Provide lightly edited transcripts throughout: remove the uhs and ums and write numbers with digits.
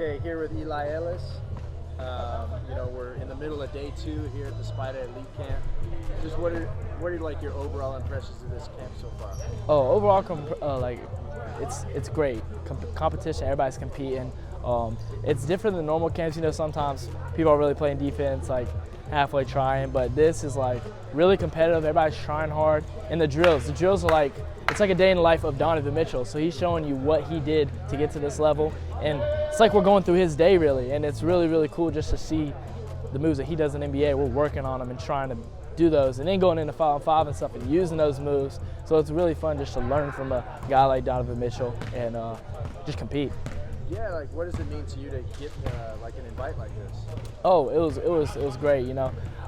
Okay, here with Eli Ellis. We're in the middle of day 2 here at the Spida Elite Camp. Just what are like your overall impressions of this camp so far? Oh, overall, it's great. Competition, everybody's competing. It's different than normal camps. Sometimes people are really playing defense, like halfway trying, but this is like really competitive. Everybody's trying hard. And the drills are like, it's like a day in the life of Donovan Mitchell. So he's showing you what he did to get to this level. And it's like we're going through his day really. And it's really, really cool just to see the moves that he does in NBA. We're working on them and trying to do those, and then going into 5-on-5 and stuff and using those moves. So it's really fun just to learn from a guy like Donovan Mitchell and just compete. Yeah, like what does it mean to you to get like an invite like this? Oh, it was great.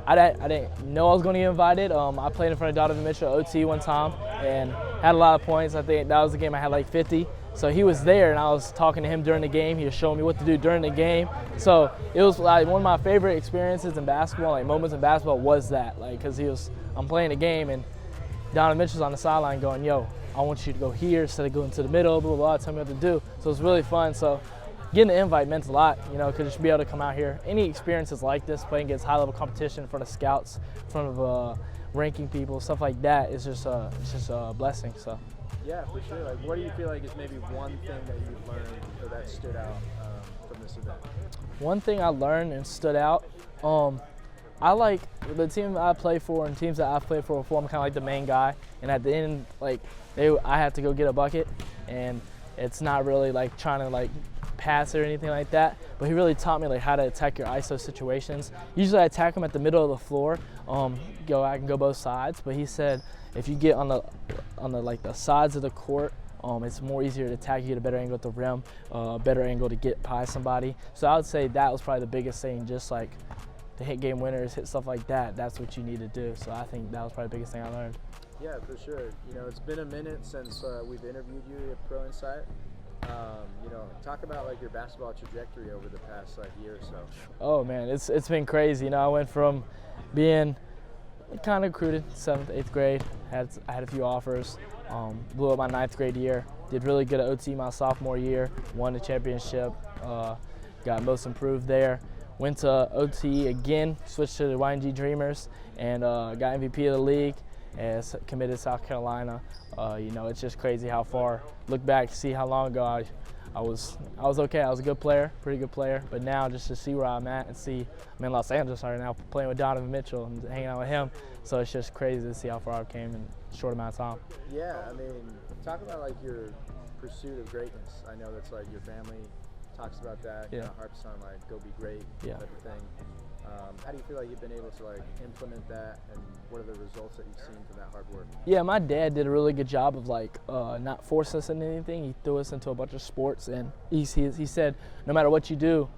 I didn't know I was going to get invited. I played in front of Donovan Mitchell OT one time and had a lot of points. I think that was the game I had like 50. So he was there, and I was talking to him during the game. He was showing me what to do during the game. So it was like one of my favorite experiences in basketball, like moments in basketball, was that. Like, because I'm playing a game, and Donovan Mitchell's on the sideline going, "Yo, I want you to go here instead of going to the middle, blah, blah, blah, tell me what to do." So it was really fun. So getting the invite meant a lot, because just be able to come out here. Any experiences like this, playing against high-level competition in front of scouts, in front of ranking people, stuff like that, it's just a blessing. So. Yeah, for sure. Like, what do you feel like is maybe one thing that you've learned or that stood out from this event? One thing I learned and stood out, I like the team I play for and teams that I've played for before. I'm kind of like the main guy, and at the end, like I have to go get a bucket, and it's not really like trying to like pass or anything like that. But he really taught me like how to attack your ISO situations. Usually I attack him at the middle of the floor. I can go both sides, but he said if you get on the like the sides of the court, it's more easier to attack. You get a better angle at the rim, better angle to get by somebody. So I would say that was probably the biggest thing, just like to hit game winners, hit stuff like that. That's what you need to do. So I think that was probably the biggest thing I learned. Yeah, for sure. It's been a minute since we've interviewed you at Pro Insight. Talk about like your basketball trajectory over the past like year or so. Oh man, it's been crazy. I went from being kind of recruited 7th, 8th grade. I had a few offers. Blew up my 9th grade year. Did really good at OT my sophomore year. Won the championship. Got most improved there. Went to OT again. Switched to the YNG Dreamers and got MVP of the league. And committed to South Carolina. It's just crazy how far. Look back, see how long ago I was okay. I was a good player, pretty good player. But now just to see where I'm at and see, I'm in Los Angeles right now playing with Donovan Mitchell and hanging out with him. So it's just crazy to see how far I came in a short amount of time. Yeah, talk about like your pursuit of greatness. I know that's like your family talks about that. Yeah. Harps on like go be great Yeah. type of thing. How do you feel like you've been able to like implement that, and what are the results that you've seen from that hard work? Yeah, my dad did a really good job of like not forcing us into anything. He threw us into a bunch of sports, and he said, no matter what you do,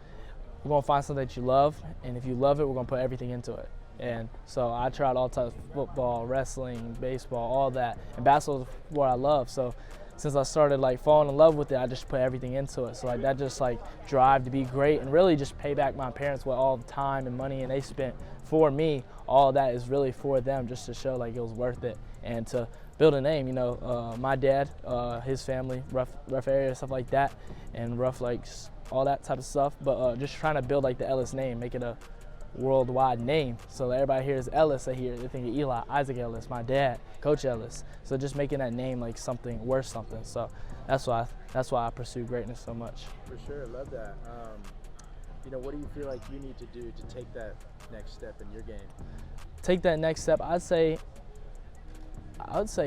we're gonna find something that you love, and if you love it, we're gonna put everything into it. And so I tried all types of football, wrestling, baseball, all that, and basketball is what I love. So since I started like falling in love with it, I just put everything into it. So like that just like drive to be great and really just pay back my parents with all the time and money and they spent for me. All of that is really for them, just to show like it was worth it and to build a name. My dad, his family, rough area, stuff like that, and rough like all that type of stuff. But just trying to build like the Ellis name, make it a worldwide name, so that everybody hears Ellis, they think of Eli, Isaac Ellis, my dad, Coach Ellis. So just making that name like something worth something. So that's why I pursue greatness so much. For sure, love that. What do you feel like you need to do to take that next step in your game? Take that next step, I would say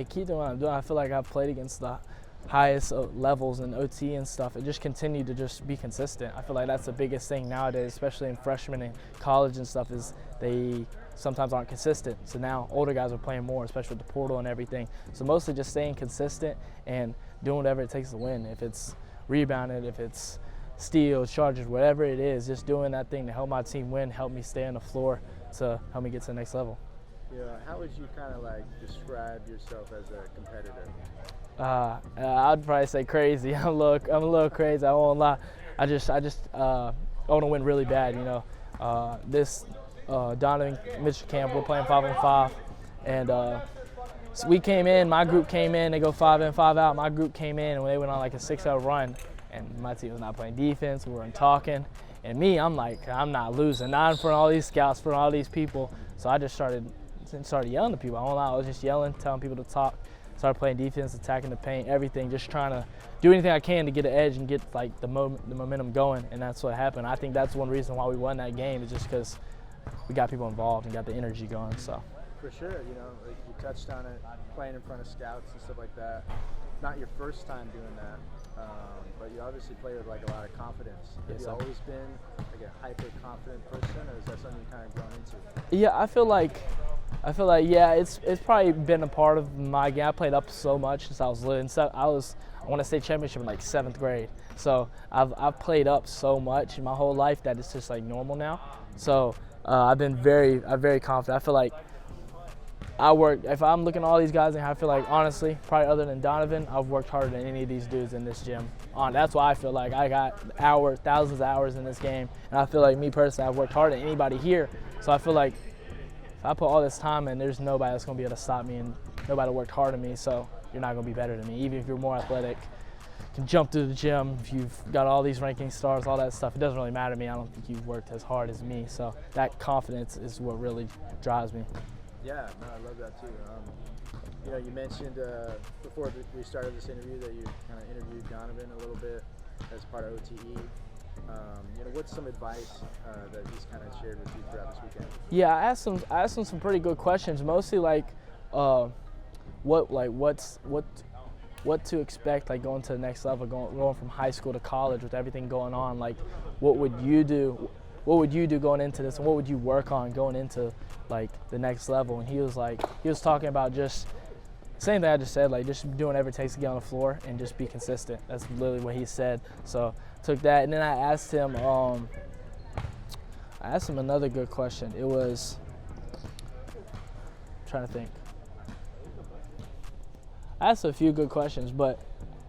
keep doing what I'm doing. I feel like I've played against the highest levels in OT and stuff, and just continue to just be consistent. I feel like that's the biggest thing nowadays, especially in freshmen and college and stuff, is they sometimes aren't consistent. So now older guys are playing more, especially with the portal and everything. So mostly just staying consistent and doing whatever it takes to win. If it's rebounding, if it's steals, charges, whatever it is, just doing that thing to help my team win, help me stay on the floor to help me get to the next level. Yeah, how would you kind of like describe yourself as a competitor? I'd probably say crazy. I'm a little crazy. I won't lie. I want to win really bad. This Donovan Mitchell camp, we're playing 5-on-5, and so we came in. My group came in. They go 5 in, 5 out. My group came in, and when they went on like a 6-0 run, and my team was not playing defense. We weren't talking. And me, I'm like, I'm not losing. Not in front of all these scouts, in front of all these people. So I just started yelling to people. I won't lie, I was just yelling, telling people to talk. Started playing defense, attacking the paint, everything, just trying to do anything I can to get an edge and get like the momentum going. And that's what happened. I think that's one reason why we won that game, is just because we got people involved and got the energy going. So. For sure, you know, like you touched on it, playing in front of scouts and stuff like that. Not your first time doing that, but you obviously play with like a lot of confidence. Have you always been like a hyper-confident person, or is that something you kind of grown into? Yeah, I feel like yeah, it's probably been a part of my game. I played up so much since I was little. And so I won a state championship in like 7th grade. So I've played up so much in my whole life that it's just like normal now. So I'm very confident. I feel like if I'm looking at all these guys, and I feel like, honestly, probably other than Donovan, I've worked harder than any of these dudes in this gym. That's why I feel like I got thousands of hours in this game. And I feel like, me personally, I've worked harder than anybody here. So I feel like if I put all this time in, there's nobody that's going to be able to stop me, and nobody worked harder than me, so you're not going to be better than me. Even if you're more athletic, can jump through the gym, if you've got all these ranking stars, all that stuff, it doesn't really matter to me. I don't think you've worked as hard as me. So that confidence is what really drives me. Yeah, no, I love that too. You know, you mentioned before we started this interview that you kind of interviewed Donovan a little bit as part of OTE. You know, what's some advice that he's kind of shared with you throughout this weekend? Yeah, I asked him some pretty good questions. Mostly like, what to expect, like going to the next level, going from high school to college with everything going on. Like, what would you do? What would you do going into this, and what would you work on going into like the next level? And he was talking about just same thing I just said, like just doing whatever it takes to get on the floor and just be consistent. That's literally what he said. So took that, and then I asked him another good question. It was, I'm trying to think. I asked a few good questions, but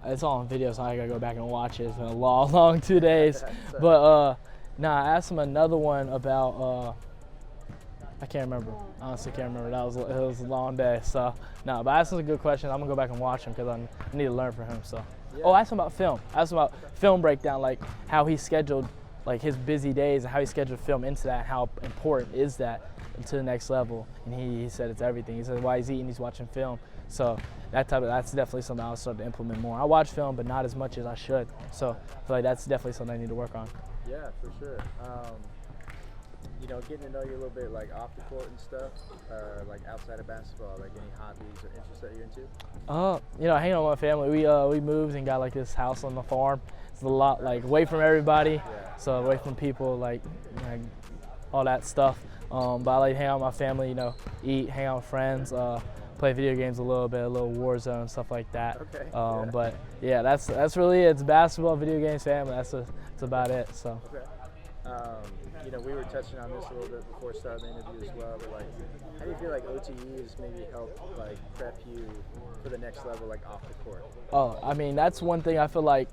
it's all on video, so I gotta go back and watch it. It's been a long 2 days. But I asked him another one about I can't remember. Honestly, can't remember. It was a long day. So but I asked him a good question. I'm gonna go back and watch him because I need to learn from him. So yeah. I asked him about film. I asked him about film breakdown, like how he scheduled like his busy days and how he scheduled film into that. How important is that to the next level? And he said it's everything. He said while he's eating, he's watching film. So that's definitely something I'll start to implement more. I watch film, but not as much as I should. So I feel like that's definitely something I need to work on. Yeah, for sure. You know, getting to know you a little bit, like off the court and stuff, like outside of basketball, like any hobbies or interests that you're into? You know, hanging out with my family. We moved and got like this house on the farm. It's a lot like away from everybody, yeah. So away from people, like all that stuff. But I like hang out with my family. You know, eat, hang out with friends, play video games a little bit, a little Warzone, stuff like that. Okay. But yeah, that's really it. It's basketball, video games, family. That's about it. So. Okay. You know, we were touching on this a little bit before starting the interview as well, but like, how do you feel like OTE has maybe helped like prep you for the next level, like off the court? I mean, that's one thing I feel like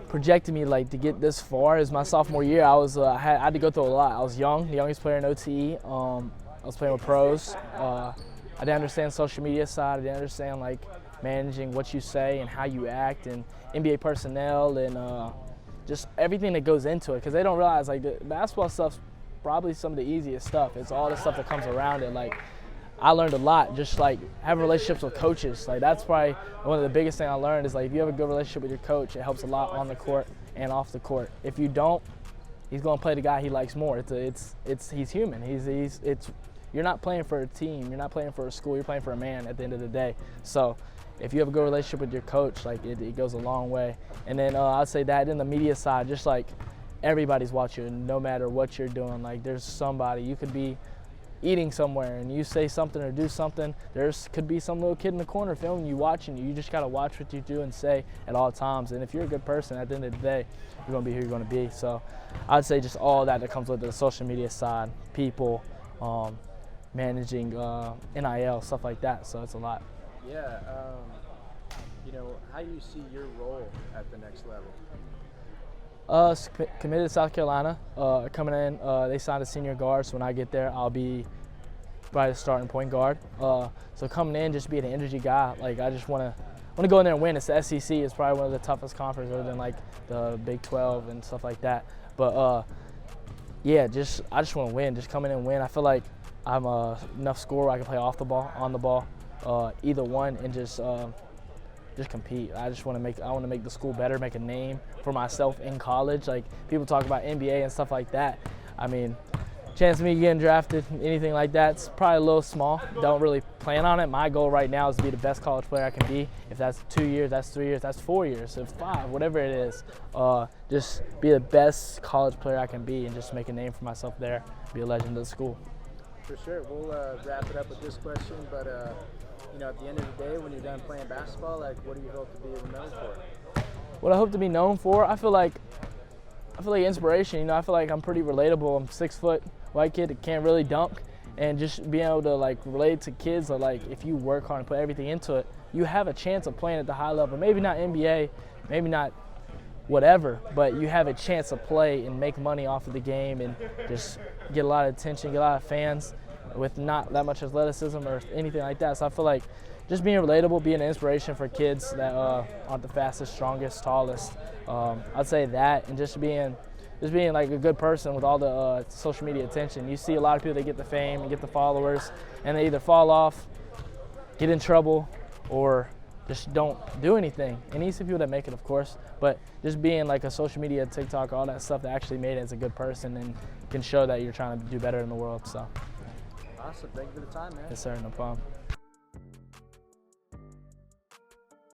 projected me like to get this far. Is my sophomore year, I had to go through a lot. I was young, the youngest player in OTE. I was playing with pros. I didn't understand social media side. I didn't understand like managing what you say and how you act, and NBA personnel, and just everything that goes into it, because they don't realize like the basketball stuff's probably some of the easiest stuff. It's all the stuff that comes around it. Like, I learned a lot just like having relationships with coaches. Like, that's probably one of the biggest things I learned, is like if you have a good relationship with your coach, it helps a lot on the court and off the court. If you don't, he's going to play the guy he likes more. He's human. You're not playing for a team. You're not playing for a school. You're playing for a man at the end of the day. So if you have a good relationship with your coach, like it goes a long way. And then I'd say that in the media side, just like everybody's watching, no matter what you're doing. Like, there's somebody, you could be eating somewhere and you say something or do something, could be some little kid in the corner filming you, watching you. You just gotta watch what you do and say at all times. And if you're a good person, at the end of the day, you're gonna be who you're gonna be. So I'd say just all that comes with the social media side, people, managing NIL, stuff like that. So it's a lot. Yeah, you know, how do you see your role at the next level? Committed to South Carolina. Coming in, they signed a senior guard, so when I get there, I'll be probably the starting point guard. So coming in, just being an energy guy. Like, I want to go in there and win. It's the SEC. It's probably one of the toughest conferences other than like the Big 12 and stuff like that. But yeah, I just want to win. Just come in and win. I feel like I'm enough scorer. I can play off the ball, on the ball, either one, and just compete. I want to make the school better, make a name for myself in college. Like people talk about NBA and stuff like that. I mean, chance of me getting drafted, anything like that, it's probably a little small. Don't really plan on it. My goal right now is to be the best college player I can be. If that's 2 years, that's 3 years, that's 4 years, if 5, whatever it is. Just be the best college player I can be and just make a name for myself there, be a legend of the school. For sure. We'll wrap it up with this question, but you know, at the end of the day, when you're done playing basketball, like, what do you hope to be known for? What I hope to be known for, I feel like inspiration. You know, I feel like I'm pretty relatable. I'm 6 foot white kid that can't really dunk, and just being able to like relate to kids that like if you work hard and put everything into it, you have a chance of playing at the high level. Maybe not NBA, maybe not whatever, but you have a chance to play and make money off of the game and just get a lot of attention, get a lot of fans with not that much athleticism or anything like that. So I feel like just being relatable, being an inspiration for kids that aren't the fastest, strongest, tallest. I'd say that, and just being like a good person with all the social media attention. You see a lot of people that get the fame and get the followers, and they either fall off, get in trouble, or just don't do anything. And you see people that make it, of course, but just being like a social media, TikTok, all that stuff that actually made it as a good person and can show that you're trying to do better in the world. So. Awesome. Thank you for the time, man. Yes, sir. No problem.